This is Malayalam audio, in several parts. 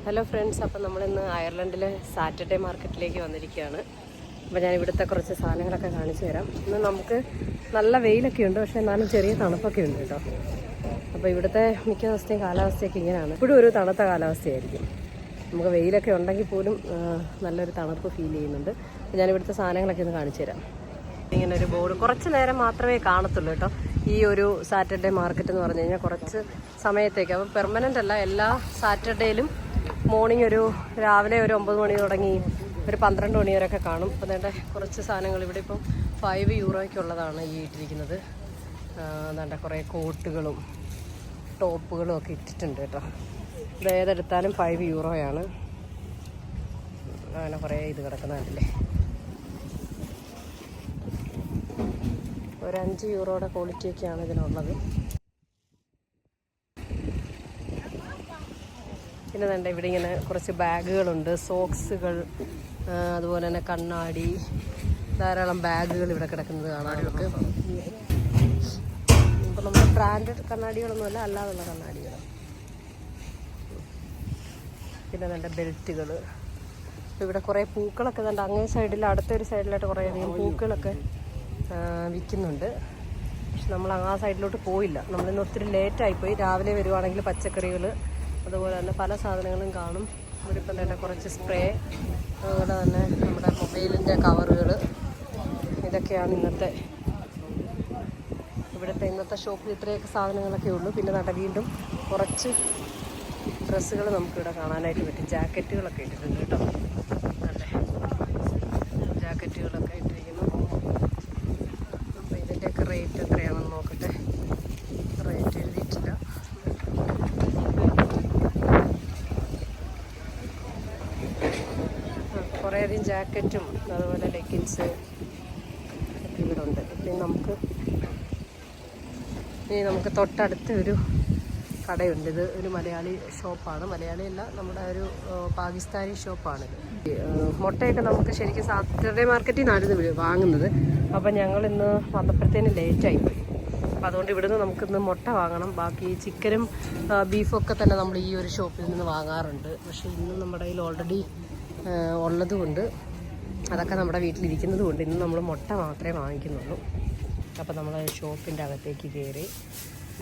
ഹലോ ഫ്രണ്ട്സ്, അപ്പം നമ്മളിന്ന് അയർലൻഡിലെ സാറ്റർഡേ മാർക്കറ്റിലേക്ക് വന്നിരിക്കുകയാണ്. അപ്പോൾ ഞാൻ ഇവിടുത്തെ കുറച്ച് സാധനങ്ങളൊക്കെ കാണിച്ചു തരാം. ഇന്ന് നമുക്ക് നല്ല വെയിലൊക്കെ ഉണ്ട്, പക്ഷേ എന്നാലും ചെറിയ തണുപ്പൊക്കെ ഉണ്ട് കേട്ടോ. അപ്പോൾ ഇവിടുത്തെ മിക്ക ദിവസത്തെയും കാലാവസ്ഥയൊക്കെ ഇങ്ങനെയാണ്. ഇപ്പോഴും ഒരു തണുത്ത കാലാവസ്ഥയായിരിക്കും. നമുക്ക് വെയിലൊക്കെ ഉണ്ടെങ്കിൽ പോലും നല്ലൊരു തണുപ്പ് ഫീൽ ചെയ്യുന്നുണ്ട്. ഞാൻ ഇവിടുത്തെ സാധനങ്ങളൊക്കെ ഒന്ന് കാണിച്ചു തരാം. ഇങ്ങനെ ഒരു ബോർഡ് കുറച്ച് നേരം മാത്രമേ കാണത്തുള്ളൂ കേട്ടോ. ഈ ഒരു സാറ്റർഡേ മാർക്കറ്റ് എന്ന് പറഞ്ഞു കഴിഞ്ഞാൽ കുറച്ച് സമയത്തേക്ക്, അപ്പോൾ പെർമനൻ്റ് അല്ല. എല്ലാ സാറ്റർഡേയിലും മോർണിംഗ് രാവിലെ ഒരു 9 മണി തുടങ്ങി ഒരു 12 മണി വരെയൊക്കെ കാണും. അപ്പോൾ അതിൻ്റെ കുറച്ച് സാധനങ്ങൾ ഇവിടെ ഇപ്പം 5 യൂറോയ്ക്കുള്ളതാണ് ഈ ഇട്ടിരിക്കുന്നത്. എന്താ കുറേ കോട്ടുകളും ടോപ്പുകളും ഒക്കെ ഇട്ടിട്ടുണ്ട് കേട്ടോ. ഇത് ഏതെടുത്താലും 5 യൂറോയാണ്. അങ്ങനെ കുറേ ഇത് കിടക്കുന്നതല്ലേ. ഒരു 5 യൂറോയുടെ ക്വാളിറ്റിയൊക്കെയാണ് ഇതിനുള്ളത്. പിന്നെ വേണ്ട ഇവിടെ ഇങ്ങനെ കുറച്ച് ബാഗുകളുണ്ട്, സോക്സുകൾ, അതുപോലെ തന്നെ കണ്ണാടി, ധാരാളം ബാഗുകൾ ഇവിടെ കിടക്കുന്നത് കാണാം നമുക്ക്. ഇപ്പം നമ്മുടെ ബ്രാൻഡഡ് കണ്ണാടികളൊന്നുമല്ല, അല്ലാതുള്ള കണ്ണാടികൾ. പിന്നെ വേണ്ട ബെൽറ്റുകൾ. ഇവിടെ കുറേ പൂക്കളൊക്കെ വേണ്ട അങ്ങേ സൈഡിൽ, അടുത്തൊരു സൈഡിലായിട്ട് കുറേയധികം പൂക്കളൊക്കെ വിൽക്കുന്നുണ്ട്. പക്ഷെ നമ്മൾ ആ സൈഡിലോട്ട് പോയില്ല. നമ്മളിന്ന് ഒത്തിരി ലേറ്റായിപ്പോയി. രാവിലെ വരുവാണെങ്കിൽ പച്ചക്കറികൾ, അതുപോലെ തന്നെ പല സാധനങ്ങളും കാണും. ഇവിടിപ്പം തന്നെ കുറച്ച് സ്പ്രേ, അതുപോലെ തന്നെ നമ്മുടെ മൊബൈലിൻ്റെ കവറുകൾ, ഇതൊക്കെയാണ് ഇന്നത്തെ ഷോപ്പിൽ ഇത്രയൊക്കെ സാധനങ്ങളൊക്കെ ഉള്ളൂ. പിന്നെ നട വീണ്ടും കുറച്ച് ഡ്രസ്സുകൾ നമുക്കിവിടെ കാണാനായിട്ട് പറ്റും. ജാക്കറ്റുകളൊക്കെ ഇട്ടിട്ടുണ്ട് കേട്ടോ. അല്ലേ, ജാക്കറ്റുകളൊക്കെ ഇട്ടിരിക്കുന്നു. അപ്പോൾ ഇതിൻ്റെയൊക്കെ റേറ്റ് എത്രയാണെന്ന് നോക്കട്ടെ. റേറ്റ് എഴുതിയിട്ടില്ല. കുറേയധികം ജാക്കറ്റും അതുപോലെ ലെഗിൻസ് ഒക്കെ ഇവിടെ ഉണ്ട്. ഇനി നമുക്ക് തൊട്ടടുത്ത ഒരു കടയുണ്ട്. ഇത് ഒരു മലയാളി ഷോപ്പാണ്. മലയാളിയല്ല, നമ്മുടെ ഒരു പാകിസ്ഥാനി ഷോപ്പാണിത്. മുട്ടയൊക്കെ നമുക്ക് ശരിക്കും സാറ്റർഡേ മാർക്കറ്റിൽ നിന്നായിരുന്നു വാങ്ങുന്നത്. അപ്പം ഞങ്ങൾ ഇന്ന് വന്നപ്പോഴത്തേന് ലേറ്റായിപ്പോയി. അപ്പോൾ അതുകൊണ്ട് ഇവിടുന്ന് നമുക്കിന്ന് മുട്ട വാങ്ങണം. ബാക്കി ചിക്കനും ബീഫൊക്കെ തന്നെ നമ്മൾ ഈ ഒരു ഷോപ്പിൽ നിന്ന് വാങ്ങാറുണ്ട്. പക്ഷേ ഇന്ന് നമ്മുടെ കയ്യിൽ ഓൾറെഡി ഉള്ളതുകൊണ്ട്, അതൊക്കെ നമ്മുടെ വീട്ടിലിരിക്കുന്നത് കൊണ്ട് ഇന്ന് നമ്മൾ മുട്ട മാത്രമേ വാങ്ങിക്കുന്നുള്ളൂ. അപ്പോൾ നമ്മൾ ഷോപ്പിൻ്റെ അകത്തേക്ക് കയറി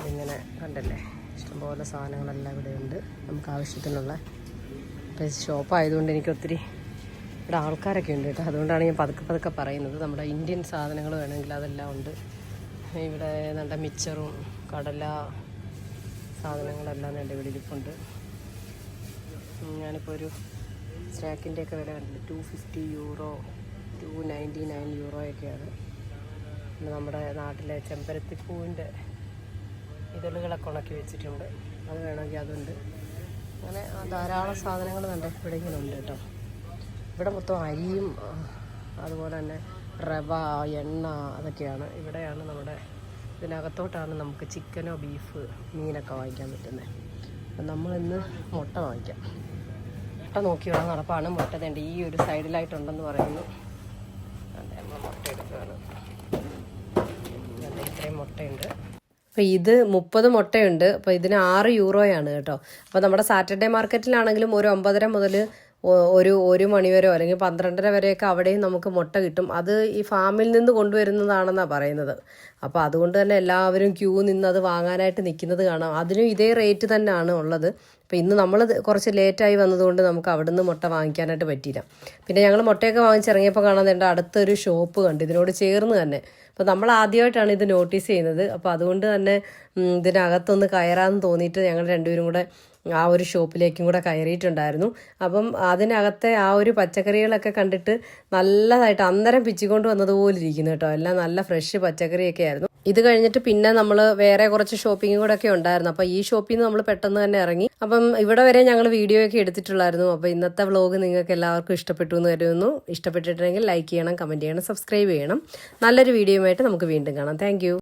ഇങ്ങനെ കണ്ടല്ലേ, ഇഷ്ടംപോലെ സാധനങ്ങളെല്ലാം ഇവിടെ ഉണ്ട് നമുക്ക് ആവശ്യത്തിനുള്ള. ഇപ്പോൾ ഷോപ്പായതുകൊണ്ട് എനിക്ക് ഒത്തിരി ഇവിടെ ആൾക്കാരൊക്കെ ഉണ്ട് കേട്ടോ. അതുകൊണ്ടാണ് ഞാൻ പതുക്കെ പറയുന്നത്. നമ്മുടെ ഇന്ത്യൻ സാധനങ്ങൾ വേണമെങ്കിൽ അതെല്ലാം ഉണ്ട് ഇവിടെ. നല്ല മിച്ചറും കടല സാധനങ്ങളെല്ലാം ഇവിടെ ഇരിപ്പുണ്ട്. ഞാനിപ്പോൾ ഒരു സ്നാക്കിൻ്റെയൊക്കെ വില കണ്ടില്ല. 250 യൂറോ, 299 യൂറോയൊക്കെയാണ്. പിന്നെ നമ്മുടെ നാട്ടിലെ ചെമ്പരത്തിപ്പൂവിൻ്റെ ഇതളുകളൊക്കെ ഉണക്കി വെച്ചിട്ടുണ്ട്. അത് വേണമെങ്കിൽ അതുണ്ട്. അങ്ങനെ ധാരാളം സാധനങ്ങൾ തന്നെ ഇവിടെ ഇങ്ങനെ ഉണ്ട് കേട്ടോ. ഇവിടെ മൊത്തം അരിയും അതുപോലെ തന്നെ റവ, എണ്ണ, അതൊക്കെയാണ്. ഇവിടെയാണ് നമ്മുടെ ഇതിനകത്തോട്ടാണ് നമുക്ക് ചിക്കനോ ബീഫ്, മീനൊക്കെ വാങ്ങിക്കാൻ പറ്റുന്നത്. അപ്പം നമ്മളിന്ന് മുട്ട വാങ്ങിക്കാം. മുട്ട നോക്കിയുള്ള നടപ്പാണ്. മുട്ട തേണ്ട ഈ ഒരു സൈഡിലായിട്ടുണ്ടെന്ന് പറയുന്നു. നമ്മൾ മുട്ട എടുക്കുകയാണ്. ഇത്രയും മുട്ടയുണ്ട്. അപ്പോൾ ഇത് 30 മുട്ടയുണ്ട്. അപ്പോൾ ഇതിന് 6 യൂറോയാണ് കേട്ടോ. അപ്പോൾ നമ്മുടെ സാറ്റർഡേ മാർക്കറ്റിലാണെങ്കിലും ഒരു 9:30 മുതൽ ഒരു 1 മണി വരെയോ അല്ലെങ്കിൽ 12:30 വരെയൊക്കെ അവിടെയും നമുക്ക് മുട്ട കിട്ടും. അത് ഈ ഫാമിൽ നിന്ന് കൊണ്ടുവരുന്നതാണെന്നാണ് പറയുന്നത്. അപ്പോൾ അതുകൊണ്ട് തന്നെ എല്ലാവരും ക്യൂ നിന്ന് അത് വാങ്ങാനായിട്ട് നിൽക്കുന്നത് കാണാം. അതിനും ഇതേ റേറ്റ് തന്നെയാണ് ഉള്ളത്. അപ്പോൾ ഇന്ന് നമ്മൾ കുറച്ച് ലേറ്റായി വന്നതുകൊണ്ട് നമുക്ക് അവിടെ നിന്ന് മുട്ട വാങ്ങിക്കാനായിട്ട് പറ്റിയില്ല. പിന്നെ ഞങ്ങൾ മുട്ടയൊക്കെ വാങ്ങിച്ചിറങ്ങിയപ്പോൾ കാണാൻ വേണ്ട അടുത്തൊരു ഷോപ്പ് കണ്ടു ഇതിനോട് ചേർന്ന് തന്നെ. അപ്പോൾ നമ്മൾ ആദ്യമായിട്ടാണ് ഇത് നോട്ടീസ് ചെയ്യുന്നത്. അപ്പോൾ അതുകൊണ്ട് തന്നെ ഇതിനകത്തൊന്ന് കയറാമെന്ന് തോന്നിയിട്ട് ഞങ്ങൾ രണ്ടുപേരും കൂടെ ആ ഒരു ഷോപ്പിലേക്കും കൂടെ കയറിയിട്ടുണ്ടായിരുന്നു. അപ്പം അതിനകത്തെ ആ ഒരു പച്ചക്കറികളൊക്കെ കണ്ടിട്ട് നല്ലതായിട്ട് അന്നേരം പിച്ചിക്കൊണ്ട് വന്നതുപോലെ ഇരിക്കുന്നു കേട്ടോ. എല്ലാം നല്ല ഫ്രഷ് പച്ചക്കറിയൊക്കെ ആയിരുന്നു. ഇത് കഴിഞ്ഞിട്ട് പിന്നെ നമ്മൾ വേറെ കുറച്ച് ഷോപ്പിംഗ് കൂടെ ഒക്കെ ഉണ്ടായിരുന്നു. അപ്പോൾ ഈ ഷോപ്പിൽ നിന്ന് നമ്മൾ പെട്ടെന്ന് തന്നെ ഇറങ്ങി. അപ്പം ഇവിടെ വരെ ഞങ്ങൾ വീഡിയോ ഒക്കെ എടുത്തിട്ടുള്ളായിരുന്നു. അപ്പോൾ ഇന്നത്തെ വ്ലോഗ് നിങ്ങൾക്ക് എല്ലാവർക്കും ഇഷ്ടപ്പെട്ടു എന്ന് കരുതുന്നു. ഇഷ്ടപ്പെട്ടിട്ടുണ്ടെങ്കിൽ ലൈക്ക് ചെയ്യണം, കമൻറ്റ് ചെയ്യണം, സബ്സ്ക്രൈബ് ചെയ്യണം. നല്ലൊരു വീഡിയോയുമായിട്ട് നമുക്ക് വീണ്ടും കാണാം. താങ്ക്